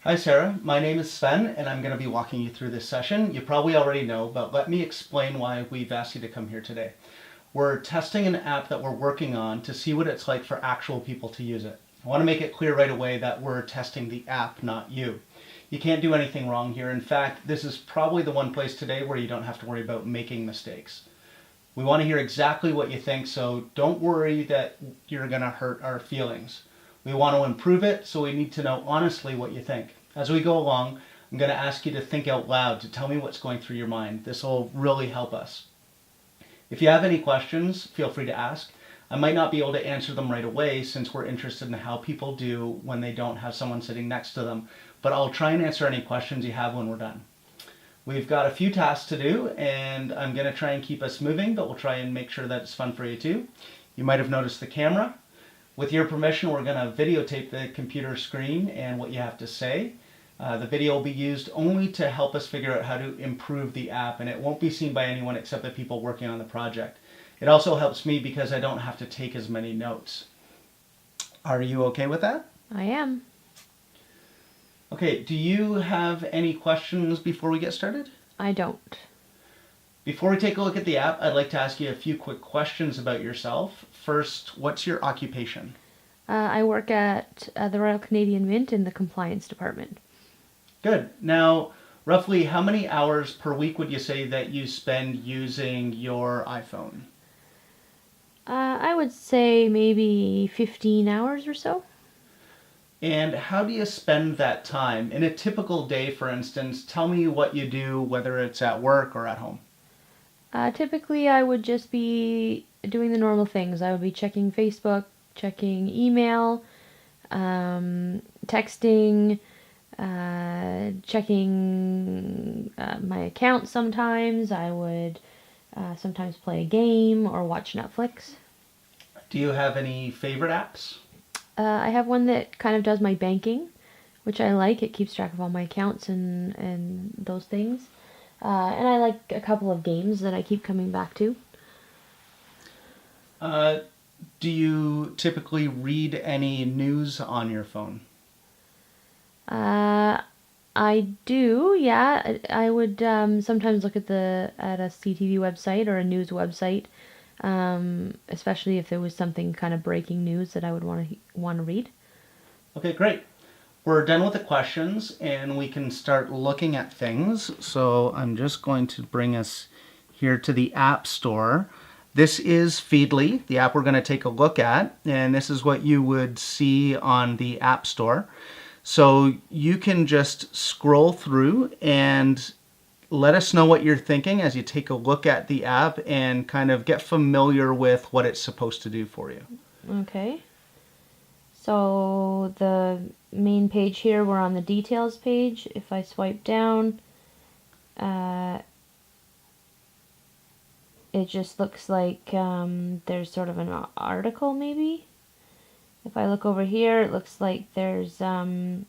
Hi Sarah, my name is Sven and I'm going to be walking you through this session. You probably already know, but let me explain why we've asked you to come here today. We're testing an app that we're working on to see what it's like for actual people to use it. I want to make it clear right away that we're testing the app, not you. You can't do anything wrong here. In fact, this is probably the one place today where you don't have to worry about making mistakes. We want to hear exactly what you think, so don't worry that you're going to hurt our feelings. We want to improve it, so we need to know honestly what you think. As we go along, I'm going to ask you to think out loud, to tell me what's going through your mind. This will really help us. If you have any questions, feel free to ask. I might not be able to answer them right away since we're interested in how people do when they don't have someone sitting next to them, but I'll try and answer any questions you have when we're done. We've got a few tasks to do, and I'm going to try and keep us moving, but we'll try and make sure that it's fun for you too. You might have noticed the camera. With your permission, we're going to videotape the computer screen and what you have to say. The video will be used only to help us figure out how to improve the app, and it won't be seen by anyone except the people working on the project. It also helps me because I don't have to take as many notes. Are you okay with that? I am. Okay, do you have any questions before we get started? I don't. Before we take a look at the app, I'd like to ask you a few quick questions about yourself. First, what's your occupation? I work at the Royal Canadian Mint in the compliance department. Good. Now, roughly how many hours per week would you say that you spend using your iPhone? I would say maybe 15 hours or so. And how do you spend that time? In a typical day, for instance, tell me what you do, whether it's at work or at home. Typically, I would just be doing the normal things. I would be checking Facebook, checking email, texting, checking my account sometimes. I would sometimes play a game or watch Netflix. Do you have any favorite apps? I have one that kind of does my banking, which I like. It keeps track of all my accounts and those things. And I like a couple of games that I keep coming back to. Do you typically read any news on your phone? I do, yeah. I would sometimes look at a CTV website or a news website, especially if there was something kind of breaking news that I would want to read. Okay, great. We're done with the questions and we can start looking at things. So I'm just going to bring us here to the App Store. This is Feedly, the app we're going to take a look at, and this is what you would see on the App Store. So you can just scroll through and let us know what you're thinking as you take a look at the app and kind of get familiar with what it's supposed to do for you. Okay. So the main page here, we're on the details page. If I swipe down, it just looks like there's sort of an article maybe. If I look over here, it looks like there's sort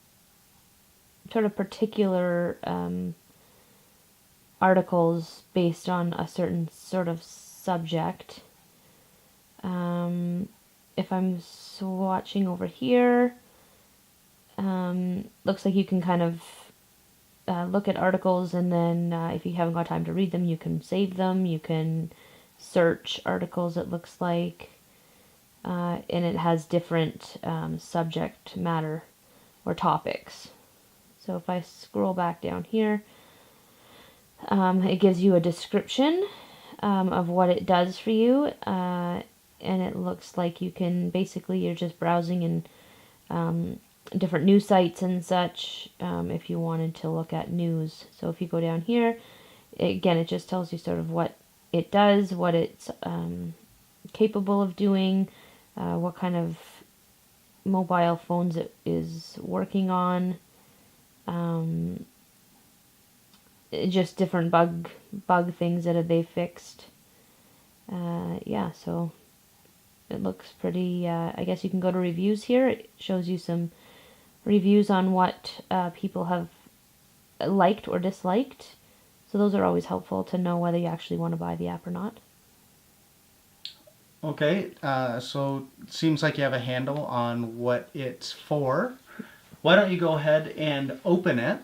of particular articles based on a certain sort of subject. If I'm swatching over here, looks like you can kind of look at articles, and then if you haven't got time to read them, you can save them. You can search articles, it looks like, and it has different subject matter or topics. So if I scroll back down here, it gives you a description of what it does for you, and it looks like you can basically, you're just browsing in different news sites and such if you wanted to look at news. So if you go down here, again, it just tells you sort of what it does, what it's capable of doing, what kind of mobile phones it is working on, just different bug things that they fixed. Yeah, so it looks pretty, I guess you can go to reviews here. It shows you some reviews on what people have liked or disliked. So those are always helpful to know whether you actually want to buy the app or not. Okay, so it seems like you have a handle on what it's for. Why don't you go ahead and open it?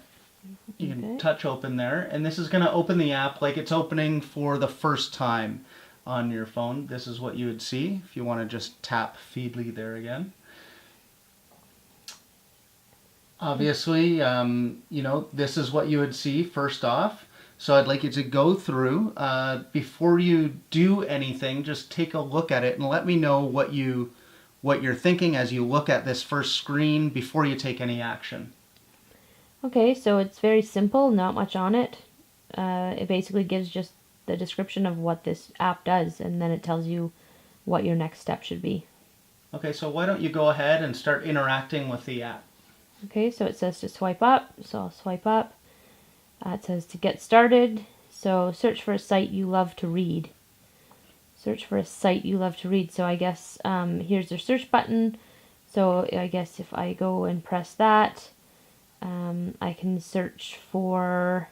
You can Okay. touch open there, and this is going to open the app like it's opening for the first time on your phone. This is what you would see if you want to just tap Feedly there again. Obviously, this is what you would see first off. So I'd like you to go through. Before you do anything, just take a look at it and let me know what you're thinking as you look at this first screen before you take any action. Okay, so it's very simple, not much on it. It basically gives just the description of what this app does, and then it tells you what your next step should be. Okay, so why don't you go ahead and start interacting with the app? Okay, so it says to swipe up, so I'll swipe up. It says to get started, so search for a site you love to read. Search for a site you love to read. So I guess here's their search button. So I guess if I go and press that, I can search for,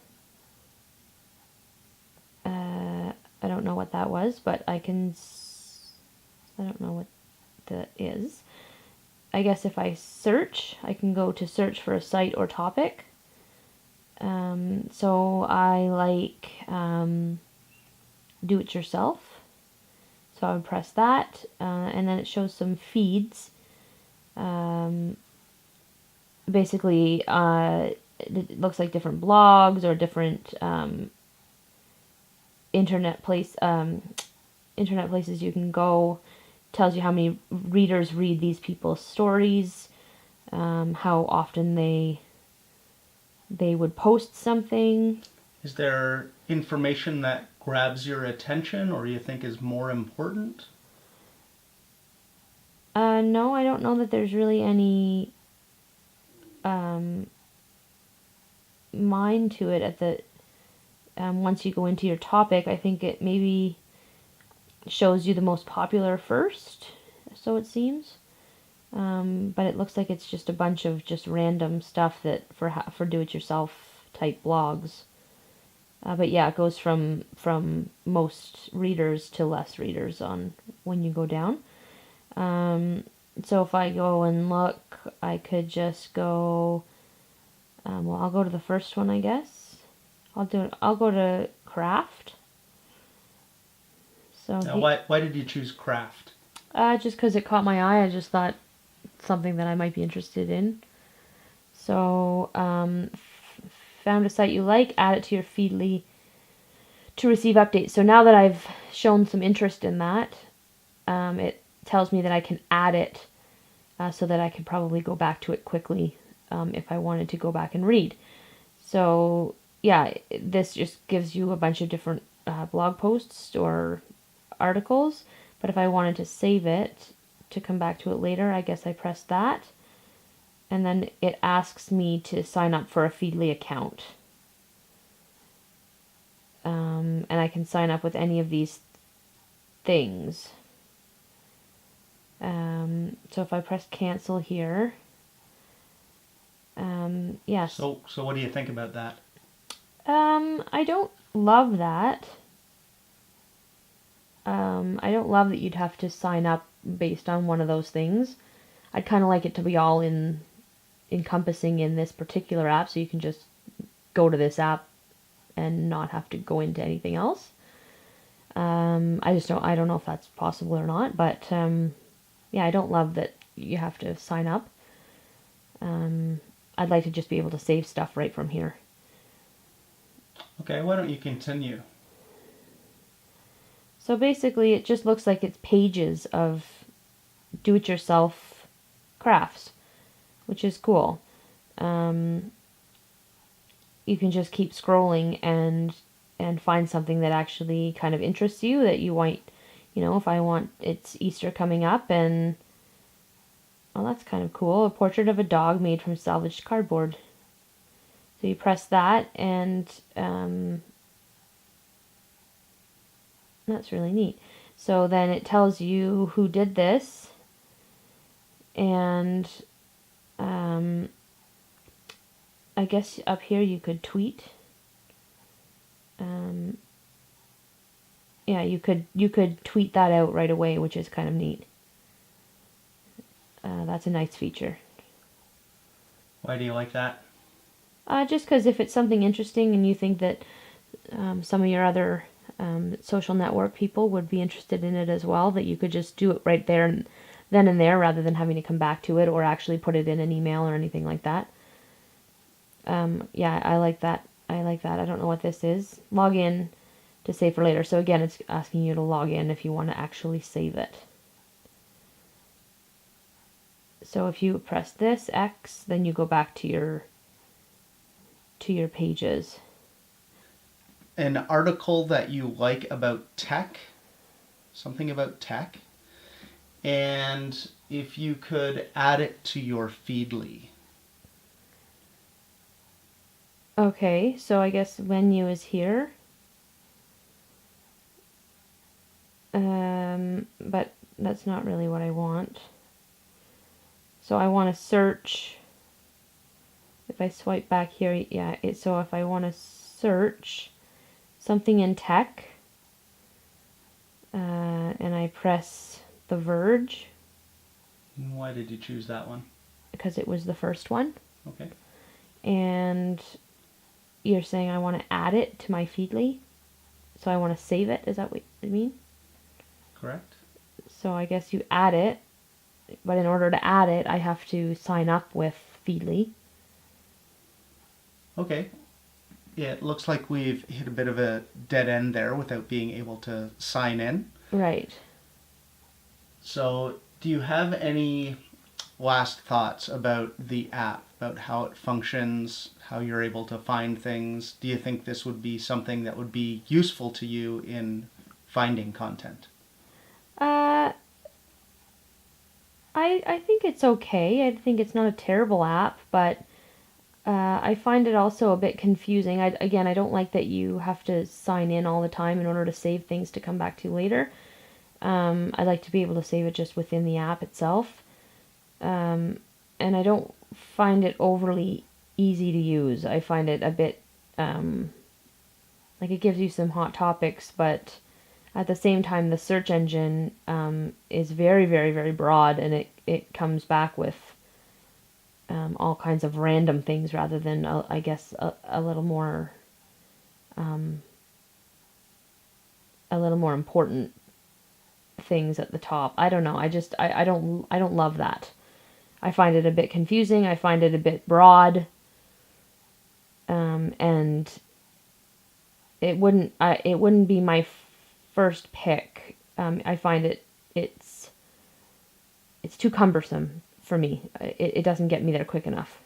I don't know what that was, but I don't know what that is. I guess if I search, I can go to search for a site or topic. So I like do it yourself. So I would press that, and then it shows some feeds. Basically, it looks like different blogs or different internet places you can go. Tells you how many readers read these people's stories, how often they would post something. Is there information that grabs your attention or you think is more important? No, I don't know that there's really any mind to it at the once you go into your topic. I think it maybe shows you the most popular first, so it seems. But it looks like it's just a bunch of just random stuff that for do-it-yourself type blogs. But yeah, it goes from most readers to less readers on when you go down. So if I go and look, I could just go. Well, I'll go to the first one, I guess. I'll go to craft. So Now, why did you choose craft? just because it caught my eye, I just thought something that I might be interested in. So found a site you like, add it to your Feedly to receive updates. So now that I've shown some interest in that, it tells me that I can add it so that I could probably go back to it quickly if I wanted to go back and read. So yeah, this just gives you a bunch of different blog posts or articles. But if I wanted to save it to come back to it later, I guess I press that. And then it asks me to sign up for a Feedly account. And I can sign up with any of these things. So if I press cancel here, yes. So what do you think about that? I don't love that. I don't love that you'd have to sign up based on one of those things. I'd kind of like it to be all encompassing in this particular app, so you can just go to this app and not have to go into anything else. I don't know if that's possible or not, but yeah, I don't love that you have to sign up. I'd like to just be able to save stuff right from here. Okay, why don't you continue? So basically, it just looks like it's pages of do-it-yourself crafts, which is cool. You can just keep scrolling and find something that actually kind of interests you, that you want, if I want, it's Easter coming up, and oh, that's kind of cool. A portrait of a dog made from salvaged cardboard. So you press that, and that's really neat. So then it tells you who did this, and I guess up here you could tweet. Yeah, you could tweet that out right away, which is kind of neat. That's a nice feature. Why do you like that? Just because if it's something interesting and you think that some of your other social network people would be interested in it as well, that you could just do it right there and then and there rather than having to come back to it or actually put it in an email or anything like that. Yeah, I like that. I like that. I don't know what this is. Log in to save for later. So again, it's asking you to log in if you want to actually save it. So if you press this X, then you go back to your pages. An article that you like about tech, something about tech, and if you could add it to your Feedly. Okay, so I guess menu is here. But that's not really what I want. So I want to search. If I swipe back here, yeah, so if I want to search something in tech, and I press The Verge. Why did you choose that one? Because it was the first one. Okay. And you're saying I want to add it to my Feedly. So I want to save it. Is that what you mean? Correct. So I guess you add it. But in order to add it, I have to sign up with Feedly. Okay. Yeah, it looks like we've hit a bit of a dead end there without being able to sign in. Right. So, do you have any last thoughts about the app, about how it functions, how you're able to find things? Do you think this would be something that would be useful to you in finding content? I think it's okay. I think it's not a terrible app, but I find it also a bit confusing. I don't like that you have to sign in all the time in order to save things to come back to later. I like to be able to save it just within the app itself. And I don't find it overly easy to use. I find it a bit, like it gives you some hot topics, but at the same time, the search engine is very, very, very broad, and it comes back with all kinds of random things rather than, I guess, a little more important things at the top. I don't know. I don't love that. I find it a bit confusing. I find it a bit broad, and it wouldn't be my first pick. I find it's too cumbersome for me. It doesn't get me there quick enough.